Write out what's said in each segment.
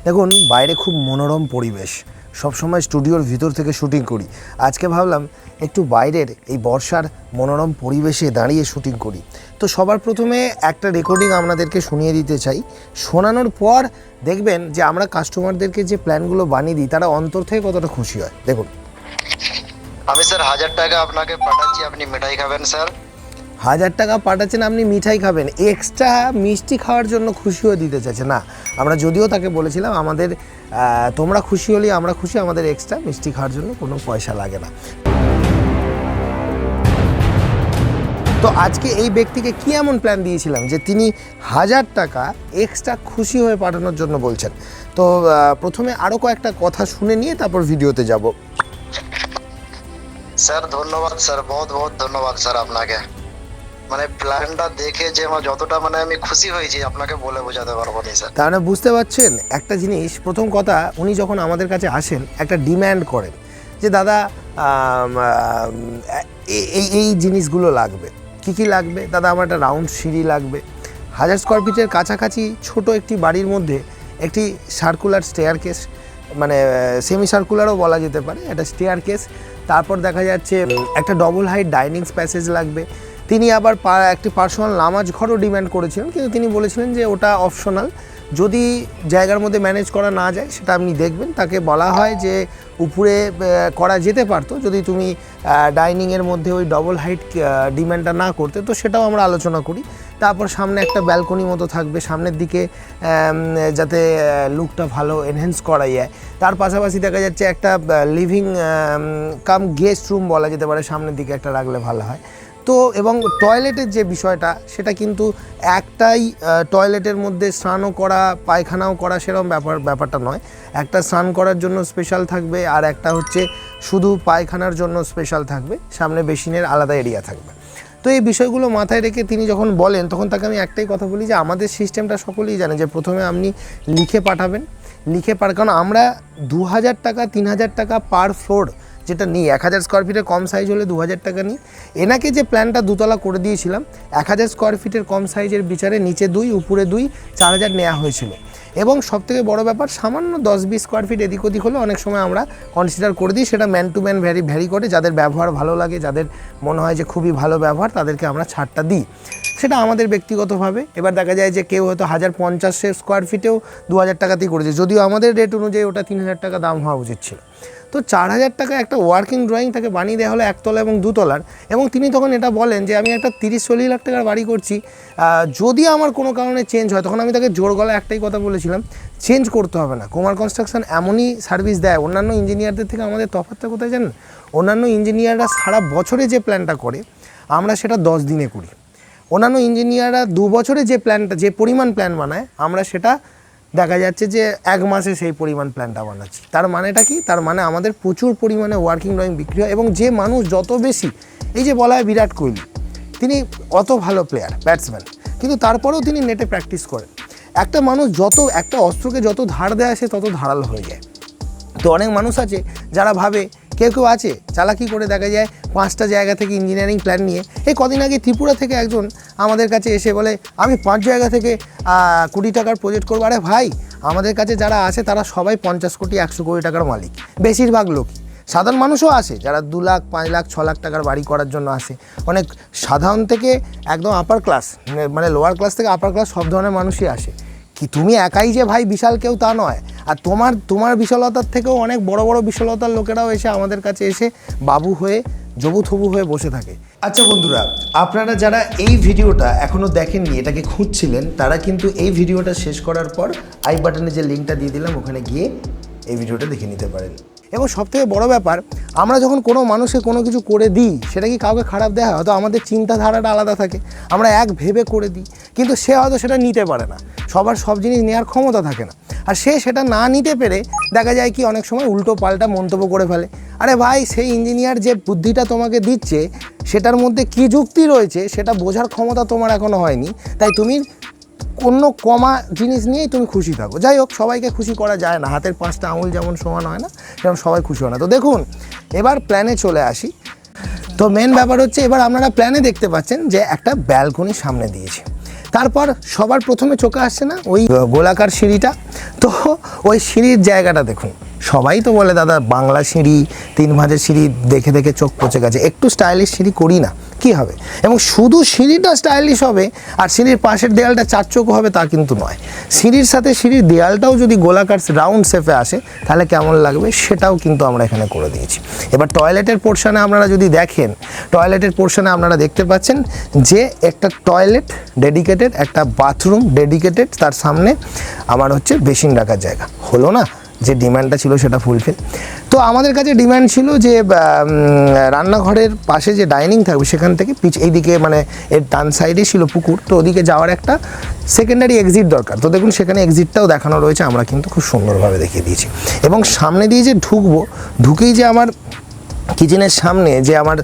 দেখুন বাইরে খুব মনোরম পরিবেশ, সবসময় স্টুডিওর ভিতর থেকে শুটিং করি। আজকে ভাবলাম একটু বাইরের এই বর্ষার মনোরম পরিবেশে দাঁড়িয়ে শুটিং করি। তো সবার প্রথমে একটা রেকর্ডিং আপনাদেরকে শুনিয়ে দিতে চাই। শোনানোর পর দেখবেন যে আমরা কাস্টমারদেরকে যে প্ল্যানগুলো বানিয়ে দিই তারা অন্তর থেকে কতটা খুশি হয়। দেখুন, আমি স্যার 1000 টাকা আপনাকে পাঠাচ্ছি, আপনি মিঠাই খাবেন স্যার। 1000 টাকা পাঠাচ্ছেন, আপনি মিঠাই খাবেন, এক্সট্রা মিষ্টি খাওয়ার জন্য খুশিও দিতে চাইছে না। আমরা যদিও তাকে বলেছিলাম আমাদের তোমরা খুশি হলে আমরা খুশি, আমাদের এক্সট্রা মিষ্টি খাওয়ার জন্য কোনো পয়সা লাগে না। তো আজকে এই ব্যক্তিকে কি এমন প্ল্যান দিয়েছিলাম যে তিনি 1000 টাকা এক্সট্রা খুশি হয়ে পাঠানোর জন্য বলছেন। তো প্রথমে আরও কয়েকটা কথা শুনে নিয়ে তারপর ভিডিওতে যাব। স্যার ধন্যবাদ স্যার, বহুত বহুত ধন্যবাদ স্যার আপনাকে। মানে প্ল্যানটা দেখে যে আমার যতটা আমি খুশি হয়েছি আপনাকে বলে বোঝাতে পারবো না স্যার। তাহলে বুঝতে পারছেন একটা জিনিস, প্রথম কথা উনি যখন আমাদের কাছে আসেন একটা ডিম্যান্ড করেন যে দাদা এই জিনিসগুলো লাগবে। কি লাগবে দাদা? আমার একটা রাউন্ড সিঁড়ি লাগবে, 1000 স্কোয়ার ফিটের কাছাকাছি ছোট একটি বাড়ির মধ্যে একটি সার্কুলার স্টেয়ার কেস, মানে সেমি সার্কুলারও বলা যেতে পারে, একটা স্টেয়ার কেস। তারপর দেখা যাচ্ছে একটা ডবল হাইট ডাইনিং প্যাসেজ লাগবে। তিনি আবার একটি পার্সোনাল নামাজ ঘরও ডিম্যান্ড করেছিলেন, কিন্তু তিনি বলেছিলেন যে ওটা অপশনাল, যদি জায়গার মধ্যে ম্যানেজ করা না যায় সেটা আপনি দেখবেন। তাকে বলা হয় যে উপরে করা যেতে পারতো যদি তুমি ডাইনিংয়ের মধ্যে ওই ডবল হাইট ডিম্যান্ডটা না করতে, তো সেটাও আমরা আলোচনা করি। তারপর সামনে একটা ব্যালকনি মতো থাকবে, সামনের দিকে যাতে লুকটা ভালো এনহ্যান্স করা যায়। তার পাশাপাশি দেখা যাচ্ছে একটা লিভিং কাম গেস্ট রুম বলা যেতে পারে, সামনের দিকে একটা রাখলে ভালো হয়। তো এবং টয়লেটের যে বিষয়টা সেটা কিন্তু একটাই টয়লেটের মধ্যে স্নানও করা পায়খানাও করা সেরকম ব্যাপারটা নয়। একটা স্নান করার জন্য স্পেশাল থাকবে, আর একটা হচ্ছে শুধু পায়খানার জন্য স্পেশাল থাকবে, সামনে বেসিনের আলাদা এরিয়া থাকবে। তো এই বিষয়গুলো মাথায় রেখে তিনি যখন বলেন তখন তাকে আমি একটাই কথা বলি যে আমাদের সিস্টেমটা সকলেই জানে যে প্রথমে আপনি লিখে পাঠাবেন, কারণ আমরা 2000 টাকা 3000 টাকা পার ফ্লোর যেটা নিই, 1000 স্কোয়ার ফিটের কম সাইজ হলে 2000 টাকা নিই। এনাকে যে প্ল্যানটা দুতলা করে দিয়েছিলাম, 1000 স্কোয়ার ফিটের কম সাইজের বিচারে নিচে 2 উপরে 2, 4000 নেওয়া হয়েছিল। এবং সবথেকে বড় ব্যাপার, সামান্য 10-20 স্কোয়ার ফিট এদিক ওদিক হলে অনেক সময় আমরা কনসিডার করে দিই, সেটা ম্যান টু ম্যান ভ্যারি করে। যাদের ব্যবহার ভালো লাগে, যাদের মনে হয় যে খুবই ভালো ব্যবহার, তাদেরকে আমরা ছাড়টা দিই, সেটা আমাদের ব্যক্তিগতভাবে। এবার দেখা যায় যে কেউ হয়তো 1050 স্কোয়ার ফিটেও 2000 টাকাতেই করেছে, যদিও আমাদের রেট অনুযায়ী ওটা 3000 টাকা দাম হওয়া উচিত ছিল। তো 4000 টাকা একটা ওয়ার্কিং ড্রয়িং তাকে বানিয়ে দেওয়া হলো একতলা এবং দুতলার। এবং তিনি তখন এটা বলেন যে আমি একটা 30-40 লাখ টাকার বাড়ি করছি, যদি আমার কোনো কারণে চেঞ্জ হয়, তখন আমি তাকে জোর গলায় একটাই কথা বলেছিলাম, চেঞ্জ করতে হবে না। কুমার কনস্ট্রাকশন এমনই সার্ভিস দেয়, অন্যান্য ইঞ্জিনিয়ারদের থেকে আমাদের তফাৎটা কোথায় জানেন? অন্যান্য ইঞ্জিনিয়াররা সারা বছরে যে প্ল্যানটা করে আমরা সেটা 10 দিনে করি। অন্যান্য ইঞ্জিনিয়াররা 2 বছরে যে প্ল্যানটা, যে পরিমাণ প্ল্যান বানায়, আমরা সেটা দেখা যাচ্ছে যে 1 মাসে সেই পরিমাণ প্ল্যানটা বানাচ্ছি। তার মানেটা কি? তার মানে আমাদের প্রচুর পরিমাণে ওয়ার্কিং ড্রয়িং বিক্রি হয়। এবং যে মানুষ যত বেশি, এই যে বলা হয় বিরাট কোহলি, তিনি অত ভালো প্লেয়ার, ব্যাটসম্যান, কিন্তু তারপরেও তিনি নেটে প্র্যাকটিস করেন। একটা মানুষ একটা অস্ত্রকে যত ধার দেয় সে তত ধারালো হয়ে যায়। তো অনেক মানুষ আছে যারা ভাবে, কেউ আছে চালাকি করে, দেখা যায় 5টা জায়গা থেকে ইঞ্জিনিয়ারিং প্ল্যান নিয়ে। এই কদিন আগে ত্রিপুরা থেকে একজন আমাদের কাছে এসে বলে আমি 5 জায়গা থেকে 20 টাকার প্রজেক্ট করবো। আরে ভাই, আমাদের কাছে যারা আসে তারা সবাই 50 কোটি 100 কোটি টাকার মালিক, বেশিরভাগ লোকই। সাধারণ মানুষও আসে যারা 2 লাখ 5 লাখ 6 লাখ টাকার বাড়ি করার জন্য আসে। অনেক সাধারণ থেকে একদম আপার ক্লাস, মানে লোয়ার ক্লাস থেকে আপার ক্লাস, সব ধরনের মানুষই আসে। কি তুমি একাই যে ভাই বিশাল কেউ তা নয়, আর তোমার বিশালতার থেকেও অনেক বড় বড় বিশালতার লোকেরাও এসে আমাদের কাছে এসে বাবু হয়ে জবুথবু হয়ে বসে থাকে। আচ্ছা বন্ধুরা, আপনারা যারা এই ভিডিওটা এখনও দেখেননি, এটাকে খুঁজছিলেন, তারা কিন্তু এই ভিডিওটা শেষ করার পর আই বাটনে যে লিঙ্কটা দিয়ে দিলাম ওখানে গিয়ে এই ভিডিওটা দেখে নিতে পারেন। এবং সবথেকে বড় ব্যাপার, আমরা যখন কোনো মানুষকে কোনো কিছু করে দিই, সেটা কি কাউকে খারাপ দেওয়া হয়? হয়তো আমাদের চিন্তাধারাটা আলাদা থাকে, আমরা এক ভেবে করে দিই, কিন্তু সে হয়তো সেটা নিতে পারে না। সবার সব জিনিস নেওয়ার ক্ষমতা থাকে না, আর সে সেটা না নিতে পেরে দেখা যায় কি অনেক সময় উল্টো পাল্টা মন্তব্য করে ফেলে। আরে ভাই, সেই ইঞ্জিনিয়ার যে বুদ্ধিটা তোমাকে দিচ্ছে সেটার মধ্যে কী যুক্তি রয়েছে সেটা বোঝার ক্ষমতা তোমার এখনও হয়নি, তাই তুমি অন্য কমা জিনিস নিয়েই তুমি খুশি থাকো। যাই হোক, সবাইকে খুশি করা যায় না, হাতের 5টা আঙুল যেমন সমান হয় না, সেরকম সবাই খুশি হয় না। তো দেখুন, এবার প্ল্যানে চলে আসি। তো মেন ব্যাপার হচ্ছে, এবার আপনারা প্ল্যানে দেখতে পাচ্ছেন যে একটা ব্যালকনি সামনে দিয়েছে। তারপর সবার প্রথমে চোখে আসছে না ওই গোলাকার সিঁড়িটা, তো ওই সিঁড়ির জায়গাটা দেখুন, সবাই তো বলে দাদা বাংলা সিঁড়ি 3 ভাঁজের সিঁড়ি দেখে দেখে চোখ পচে গেছে, একটু স্টাইলিশ সিঁড়ি করি না, কি হবে? এবং শুধু সিঁড়িটা স্টাইলিশ হবে আর সিঁড়ির পাশের দেয়ালটা 4 চোখ হবে তা কিন্তু নয়। সিঁড়ির সাথে সিঁড়ির দেয়ালটাও যদি গোলাকার রাউন্ড শেপে আসে তাহলে কেমন লাগবে সেটাও কিন্তু আমরা এখানে করে দিয়েছি। এবার টয়লেটের পোর্শনে আপনারা যদি দেখেন, টয়লেটের পোর্শনে আপনারা দেখতে পাচ্ছেন যে একটা টয়লেট ডেডিকেটেড, একটা বাথরুম ডেডিকেটেড, তার সামনে আমার হচ্ছে বেসিন রাখার জায়গা। হলো না? যে ডিমান্ডটা ছিল সেটা ফুলফিল। তো আমাদের কাছে ডিমান্ড ছিল যে রান্নাঘরের পাশে যে ডাইনিং থাকবে সেখান থেকে এইদিকে মানে এর ডান সাইডে ছিল পুকুর, তো ওদিকে যাওয়ার একটা সেকেন্ডারি এক্সিট দরকার। তো দেখুন সেখানে এক্সিটটাও দেখানো রয়েছে, আমরা কিন্তু খুব সুন্দরভাবে দেখিয়ে দিয়েছি। এবং সামনে দিয়ে যে ঢুকেই যে আমার কিচেনের সামনে যে আমার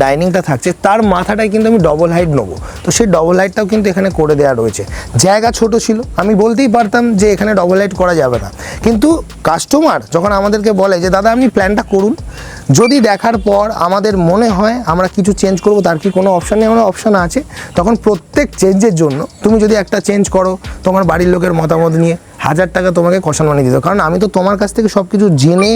ডাইনিংটা থাকছে তার মাথাটায় কিন্তু আমি ডবল হাইট নেবো, তো সেই ডবল হাইটটাও কিন্তু এখানে করে দেওয়া রয়েছে। জায়গা ছোট ছিল, আমি বলতেই পারতাম যে এখানে ডবল হাইট করা যাবে না, কিন্তু কাস্টমার যখন আমাদেরকে বলে যে দাদা আপনি প্ল্যানটা করুন, যদি দেখার পর আমাদের মনে হয় আমরা কিছু চেঞ্জ করব, তার কি কোনো অপশান নেই? আমার অপশান আছে। তখন প্রত্যেক চেঞ্জের জন্য তুমি যদি একটা চেঞ্জ করো তোমার বাড়ির লোকের মতামত নিয়ে 1000 টাকা তোমাকে কষান বানিয়ে দিতে, কারণ আমি তো তোমার কাছ থেকে সব কিছু জেনে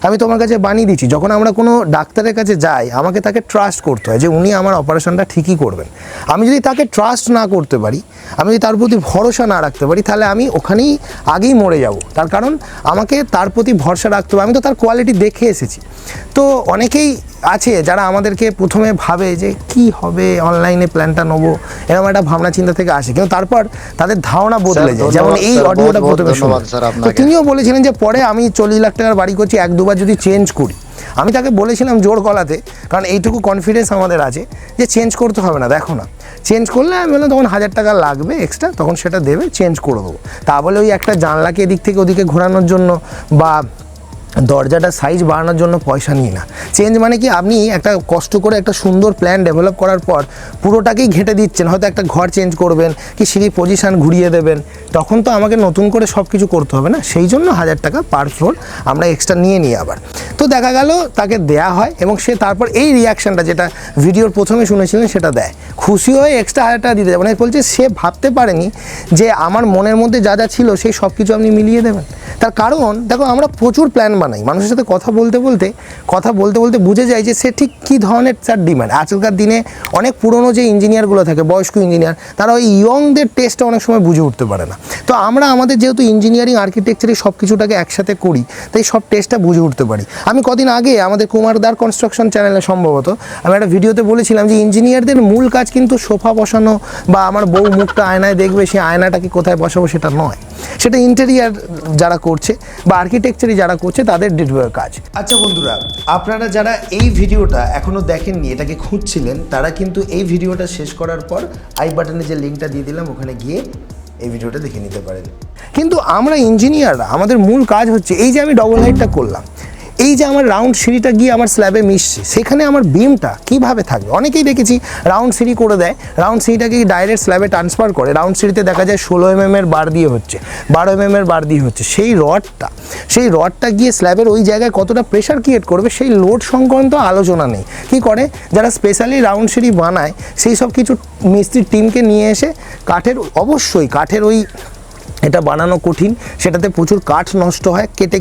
আমি তোমার কাছে বানিয়ে দিচ্ছি। যখন আমরা কোনো ডাক্তারের কাছে যাই আমাকে তাকে ট্রাস্ট করতে হয় যে উনি আমার অপারেশনটা ঠিকই করবেন। আমি যদি তাকে ট্রাস্ট না করতে পারি, আমি যদি তার প্রতি ভরসা না রাখতে পারি, তাহলে আমি ওখানেই আগেই মরে যাব। তার কারণ আমাকে তার প্রতি ভরসা রাখতে হবে, আমি তো তার কোয়ালিটি দেখে এসেছি। তো অনেকেই আছে যারা আমাদেরকে প্রথমে ভাবে যে কি হবে অনলাইনে প্ল্যানটা নেবো, এরকম একটা ভাবনা চিন্তা থেকে আসে, কিন্তু তারপর তাদের ধারণা বদলে যায়। যেমন এই অডিওটা প্রথমে শুনুন, তো তিনিও বলেছিলেন যে পরে আমি 40 লাখ টাকার বাড়ি করছি, 1-2 বার যদি চেঞ্জ করি। আমি তাকে বলেছিলাম জোর গলাতে, কারণ এইটুকু কনফিডেন্স আমাদের আছে যে চেঞ্জ করতে হবে না, দেখো না চেঞ্জ করলে আমি বললাম তখন 1000 টাকা লাগবে এক্সট্রা, তখন সেটা দেবে, চেঞ্জ করে দেবো। তা বলে ওই একটা জানলাকে এদিক থেকে ওদিকে ঘোরানোর জন্য বা দরজাটা সাইজ বাড়ানোর জন্য পয়সা নিই না। চেঞ্জ মানে কি, আপনি একটা কষ্ট করে একটা সুন্দর প্ল্যান ডেভেলপ করার পর পুরোটাকেই ঘেঁটে দিচ্ছেন, হয়তো একটা ঘর চেঞ্জ করবেন কি সিঁড়ির পজিশান ঘুরিয়ে দেবেন, তখন তো আমাকে নতুন করে সব কিছু করতে হবে না। সেই জন্য 1000 টাকা পার ফ্লোর আমরা এক্সট্রা নিয়ে নিই আবার। তো দেখা গেল তাকে দেয়া হয় এবং সে তারপর এই রিয়াকশানটা যেটা ভিডিওর প্রথমে শুনেছিলেন সেটা দেয়, খুশি হয়ে এক্সট্রা 1000 টাকা দিতে যায়। মানে বলছে সে ভাবতে পারেনি যে আমার মনের মধ্যে যা যা ছিল সেই সব কিছু আপনি মিলিয়ে দেবেন। তার কারণ দেখো আমরা প্রচুর প্ল্যান বানাই, মানুষের সাথে কথা বলতে বলতে বুঝে যায় যে সে ঠিক কী ধরনের তার ডিমান্ড। আজকালকার দিনে অনেক পুরনো যে ইঞ্জিনিয়ারগুলো থাকে, বয়স্ক ইঞ্জিনিয়ার, তারা ওই ইয়ংদের টেস্টটা অনেক সময় বুঝে উঠতে পারে না। তো আমরা আমাদের যেহেতু ইঞ্জিনিয়ারিং আর্কিটেকচারে সব কিছুটাকে একসাথে করি, তাই সব টেস্টটা বুঝে উঠতে পারি। আমি কদিন আগে আমাদের কুমারদার কনস্ট্রাকশন চ্যানেলে সম্ভবত আমি একটা ভিডিওতে বলেছিলাম যে ইঞ্জিনিয়ারদের মূল কাজ কিন্তু সোফা বসানো বা আমার বউ মুখটা আয়নায় দেখবে, সেই আয়নাটাকে কোথায় বসাবো সেটা নয়, সেটা ইন্টেরিয়ার যারা করছে বা আর্কিটেকচারই যারা করছে তাদের কাজ। আচ্ছা বন্ধুরা, আপনারা যারা এই ভিডিওটা এখনো দেখেননি, এটাকে খুঁজছিলেন, তারা কিন্তু এই ভিডিওটা শেষ করার পর আই বাটনে যে লিঙ্কটা দিয়ে দিলাম ওখানে গিয়ে এই ভিডিওটা দেখে নিতে পারেন। কিন্তু আমরা ইঞ্জিনিয়াররা আমাদের মূল কাজ হচ্ছে এই যে আমি ডবল হাইটটা করলাম, এই যে আমার রাউন্ড সিঁড়িটা গিয়ে আমার স্ল্যাবে মিশছে, সেখানে আমার বিমটা কীভাবে থাকবে। অনেকেই দেখেছি রাউন্ড সিঁড়ি করে দেয়, রাউন্ড সিঁড়িটাকে ডাইরেক্ট স্ল্যাবে ট্রান্সফার করে, রাউন্ড সিঁড়িতে দেখা যায় 16 mm এর বার দিয়ে হচ্ছে, 12 mm এর বার দিয়ে হচ্ছে। সেই রডটা গিয়ে স্ল্যাবের ওই জায়গায় কতটা প্রেশার ক্রিয়েট করবে সেই লোড সংক্রান্ত আলোচনা নেই। কী করে যারা স্পেশালি রাউন্ড সিঁড়ি বানায় সেই সব কিছু মিস্ত্রির টিমকে নিয়ে এসে অবশ্যই কাঠের ওই এটা বানানো কঠিন, সেটাতে প্রচুর কাঠ নষ্ট হয়, কেটে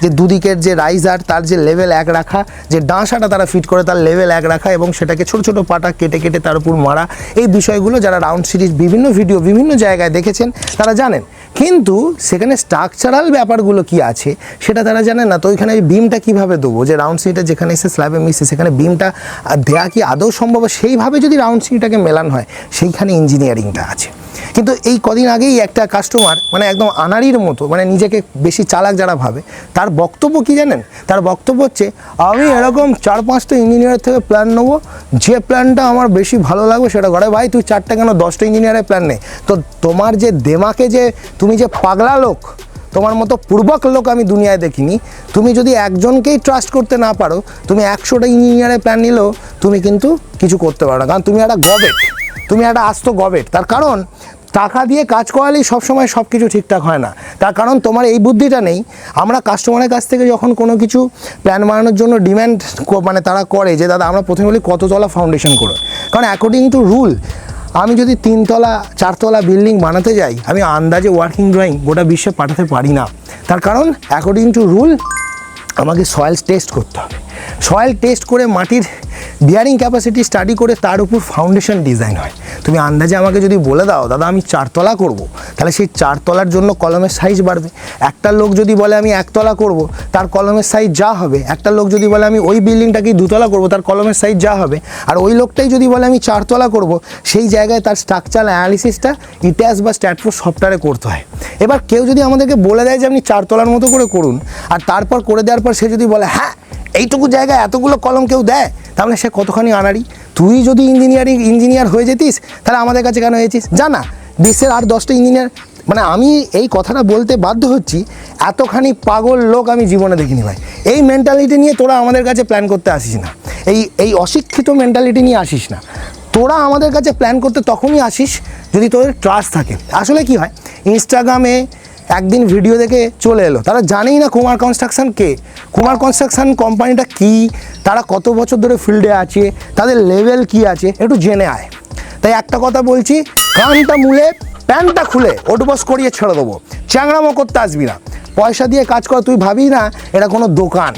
যে দুদিকের যে রাইজার তার যে লেভেল এক রাখা, যে ডাঁসাটা তারা ফিট করে তার লেভেল এক রাখা এবং সেটাকে ছোট ছোট পাটা কেটে তার উপর মারা, এই বিষয়গুলো যারা রাউন্ড সিরিজ বিভিন্ন ভিডিও বিভিন্ন জায়গায় দেখেছেন তারা জানেন। কিন্তু সেখানে স্ট্রাকচারাল ব্যাপারগুলো কি আছে সেটা তারা জানেন না। তো ওইখানে বিমটা কীভাবে দেবো, যে রাউন্ড সিঁড়িটা যেখানে এসে স্ল্যাবে মিশছে সেখানে বিমটা দেওয়া কি আদৌ সম্ভব, সেইভাবে যদি রাউন্ড সিঁড়িটাকে মেলানো হয় সেইখানে ইঞ্জিনিয়ারিংটা আছে। কিন্তু এই কদিন আগেই একটা কাস্টমার মানে একদম আনাড়ির মতো, মানে নিজেকে বেশি চালাক যারা ভাবে, তার বক্তব্য কি জানেন? তার বক্তব্য হচ্ছে আমি এরকম 4-5টা ইঞ্জিনিয়ারের থেকে প্ল্যান নেবো, যে প্ল্যানটা আমার বেশি ভালো লাগবে সেটা করে। ভাই তুই 4টা কেন 10টা ইঞ্জিনিয়ারের প্ল্যান নে, তো তোমার যে দেমাকে যে তুমি যে পাগলা লোক, তোমার মতো পূর্বক লোক আমি দুনিয়ায় দেখিনি। তুমি যদি একজনকেই ট্রাস্ট করতে না পারো, তুমি 100টা ইঞ্জিনিয়ারের প্ল্যান নিলেও তুমি কিন্তু কিছু করতে পারো না, কারণ তুমি একটা গবেট, তুমি একটা আস্ত গবেট। তার কারণ টাকা দিয়ে কাজ করালেই সবসময় সব কিছু ঠিকঠাক হয় না, তার কারণ তোমার এই বুদ্ধিটা নেই। আমরা কাস্টমারের কাছ থেকে যখন কোনো কিছু প্ল্যান বানানোর জন্য ডিম্যান্ড মানে তারা করে যে দাদা আমরা প্রথমে বলি কত তলা ফাউন্ডেশন করো, কারণ অ্যাকর্ডিং টু রুল আমি যদি 3 তলা 4 তলা বিল্ডিং বানাতে যাই, আমি আন্দাজে ওয়ার্কিং ড্রয়িং গোটা বিশ্বে পাঠাতে পারি না। তার কারণ অ্যাকর্ডিং টু রুল আমাকে সয়েল টেস্ট করতে হবে। সয়েল টেস্ট করে মাটির বিয়ারিং ক্যাপাসিটি স্টাডি করে তার উপর ফাউন্ডেশন ডিজাইন হয়। তুমি আন্দাজে আমাকে যদি বলে দাও দাদা আমি 4 তলা করব, তাহলে সেই 4 তলার জন্য কলমের সাইজ বাড়বে। একটা লোক যদি বলে আমি 1 তলা করব, তার কলমের সাইজ যা হবে। একটা লোক যদি বলে আমি ওই বিল্ডিংটাকেই 2 তলা করব, তার কলমের সাইজ যা হবে। আর ওই লোকটাই যদি বলে আমি 4 তলা করব, সেই জায়গায় তার স্ট্রাকচারাল অ্যানালিসিসটা ইটিএস বা স্ট্যাটফোর্ড সফটওয়্যারে করতে হয়। এবার কেউ যদি আমাদেরকে বলে দেয় যে আপনি 4 তলার মতো করে করুন, আর তারপর করে দেওয়ার পর সে যদি বলে হ্যাঁ এইটুকু জায়গায় এতগুলো কলম কেউ দেয়, তাহলে সে কতখানি আনাড়ি। তুই যদি ইঞ্জিনিয়ার হয়ে যেতিস, তাহলে আমাদের কাছে কেন হয়েছিস? জানা বিশ্বের আর 10টা ইঞ্জিনিয়ার, মানে আমি এই কথাটা বলতে বাধ্য হচ্ছি, এতখানি পাগল লোক আমি জীবনে দেখিনি ভাই। এই মেন্টালিটি নিয়ে তোরা আমাদের কাছে প্ল্যান করতে আসিস না, এই অশিক্ষিত মেন্টালিটি নিয়ে আসিস না। তোরা আমাদের কাছে প্ল্যান করতে তখনই আসিস যদি তোদের ট্রাস্ট থাকে। আসলে কি হয়, ইনস্টাগ্রামে একদিন ভিডিও দেখে চলে এলো, তারা জানেই না কুমার কনস্ট্রাকশন কে, কুমার কনস্ট্রাকশন কোম্পানিটা কি, তারা কত বছর ধরে ফিল্ডে আছে, তাদের লেভেল কি আছে, একটু জেনে আয়। তাই একটা কথা বলছি, কানটা মুলে প্যান্টটা খুলে ওটবস করিয়ে ছেড়ে দেবো, চ্যাংড়ামো করতে আসবি না। পয়সা দিয়ে কাজ কর, তুই ভাবি না এটা কোনো দোকান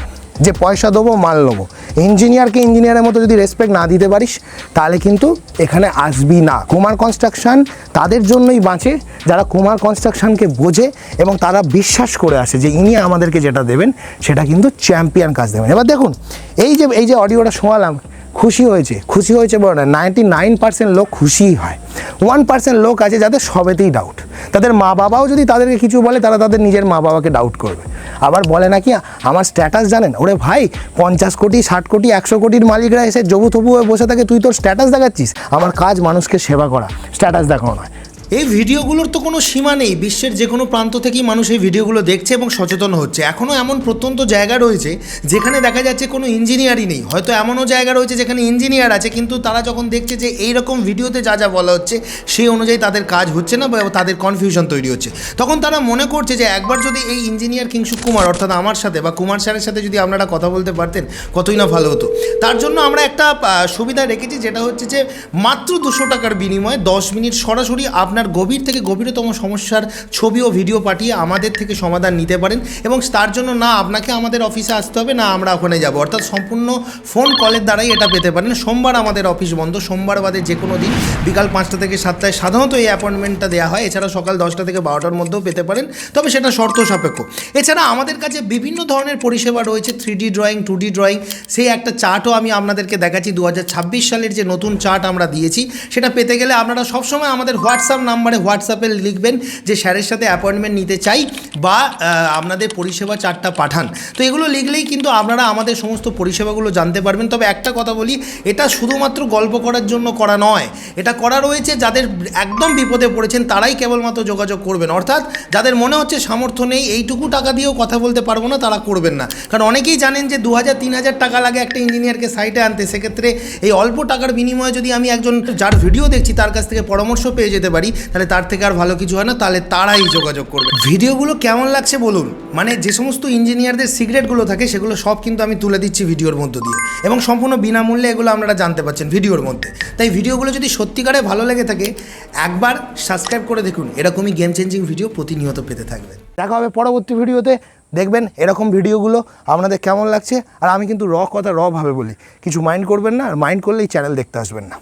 যে পয়সা দেবো মাল নেবো। ইঞ্জিনিয়ারকে ইঞ্জিনিয়ারের মতো যদি রেসপেক্ট না দিতে পারিস, তাহলে কিন্তু এখানে আসবি না। কুমার কনস্ট্রাকশন তাদের জন্যই বাঁচে যারা কুমার কনস্ট্রাকশনকে বোঝে এবং তারা বিশ্বাস করে আসে যে ইনি আমাদেরকে যেটা দেবেন সেটা কিন্তু চ্যাম্পিয়ন কাজ দেবেন। এবার দেখুন, এই যে অডিওটা শোনালাম, খুশি হয়েছে বড় না, 99% লোক খুশিই হয়। 1% লোক আছে যাদের সবেতেই ডাউট। তাদের মা বাবাও যদি তাদেরকে কিছু বলে, তারা তাদের নিজের মা বাবাকে ডাউট করবে। আবার বলে নাকি আমার স্ট্যাটাস জানেন, ওরে ভাই 50 কোটি 60 কোটি 100 কোটির মালিকরা এসে জবু থবু হয়ে বসে থাকে, তুই তোর স্ট্যাটাস দেখাচ্ছিস। আমার কাজ মানুষকে সেবা করা, স্ট্যাটাস দেখানো নয়। এই ভিডিওগুলোর তো কোনো সীমা নেই, বিশ্বের যে কোনো প্রান্ত থেকেই মানুষ এই ভিডিওগুলো দেখছে এবং সচেতন হচ্ছে। এখনও এমন প্রত্যন্ত জায়গা রয়েছে যেখানে দেখা যাচ্ছে কোনো ইঞ্জিনিয়ারই নেই, হয়তো এমনও জায়গা রয়েছে যেখানে ইঞ্জিনিয়ার আছে, কিন্তু তারা যখন দেখছে যে এই রকম ভিডিওতে যা যা বলা হচ্ছে সেই অনুযায়ী তাদের কাজ হচ্ছে না বা তাদের কনফিউশন তৈরি হচ্ছে, তখন তারা মনে করছে যে একবার যদি এই ইঞ্জিনিয়ার কিংশুক কুমার অর্থাৎ আমার সাথে বা কুমার স্যারের সাথে যদি আপনারা কথা বলতে পারতেন কতই না ভালো হতো। তার জন্য আমরা একটা সুবিধা রেখেছি, যেটা হচ্ছে যে মাত্র 200 টাকার বিনিময়ে 10 মিনিট সরাসরি আপনার গভীর থেকে গভীরতম সমস্যার ছবি ও ভিডিও পাঠিয়ে আমাদের থেকে সমাধান নিতে পারেন। এবং তার জন্য না আপনাকে আমাদের অফিসে আসতে হবে, না আমরা ওখানে যাব, অর্থাৎ সম্পূর্ণ ফোন কলের দ্বারাই এটা পেতে পারেন। সোমবার আমাদের অফিস বন্ধ, সোমবার বাদে যে কোনো দিন বিকাল 5টা থেকে 7টায় সাধারণত এই অ্যাপয়েন্টমেন্টটা দেওয়া হয়। এছাড়া সকাল 10টা থেকে 12টার মধ্যেও পেতে পারেন, তবে সেটা শর্ত সাপেক্ষ। এছাড়া আমাদের কাছে বিভিন্ন ধরনের পরিষেবা রয়েছে, 3D ড্রয়িং, 2D ড্রয়িং, সেই একটা চার্টও আমি আপনাদেরকে দেখাচ্ছি। 2026 সালের যে নতুন চার্ট আমরা দিয়েছি, সেটা পেতে গেলে আপনারা সবসময় আমাদের হোয়াটসঅ্যাপ নাম্বারে হোয়াটসঅ্যাপে লিখবেন যে স্যারের সাথে অ্যাপয়েন্টমেন্ট নিতে চাই বা আপনাদের পরিষেবা চার্টটা পাঠান। তো এগুলো লিখলেই কিন্তু আপনারা আমাদের সমস্ত পরিষেবাগুলো জানতে পারবেন। তবে একটা কথা বলি, এটা শুধুমাত্র গল্প করার জন্য করা নয়, এটা করা রয়েছে যাদের একদম বিপদে পড়েছেন তারাই কেবলমাত্র যোগাযোগ করবেন। অর্থাৎ যাদের মনে হচ্ছে সামর্থ্য নেই, এইটুকু টাকা দিয়েও কথা বলতে পারবো না, তারা করবেন না। কারণ অনেকেই জানেন যে 2000-3000 টাকা লাগে একটা ইঞ্জিনিয়ারকে সাইটে আনতে। সেক্ষেত্রে এই অল্প টাকার বিনিময়ে যদি আমি একজন যার ভিডিও দেখছি তার কাছ থেকে পরামর্শ পেয়ে যেতে পারি, তাহলে তার থেকে আর ভালো কিছু হয় না। তাহলে তারাই যোগাযোগ করবে। ভিডিওগুলো কেমন লাগছে বলুন, মানে যে সমস্ত ইঞ্জিনিয়ারদের সিক্রেটগুলো থাকে সেগুলো সব কিন্তু আমি তুলে দিচ্ছি ভিডিওর মধ্য দিয়ে, এবং সম্পূর্ণ বিনামূল্যে এগুলো আপনারা জানতে পারছেন ভিডিওর মধ্যে। তাই ভিডিওগুলো যদি সত্যিকারে ভালো লেগে থাকে, একবার সাবস্ক্রাইব করে দেখুন, এরকমই গেম চেঞ্জিং ভিডিও প্রতিনিয়ত পেতে থাকবেন। দেখা হবে পরবর্তী ভিডিওতে, দেখবেন এরকম ভিডিওগুলো আপনাদের কেমন লাগছে। আর আমি কিন্তু ভাবে বলি, কিছু মাইন্ড করবেন না, আর মাইন্ড করলেই চ্যানেল দেখতে আসবেন না।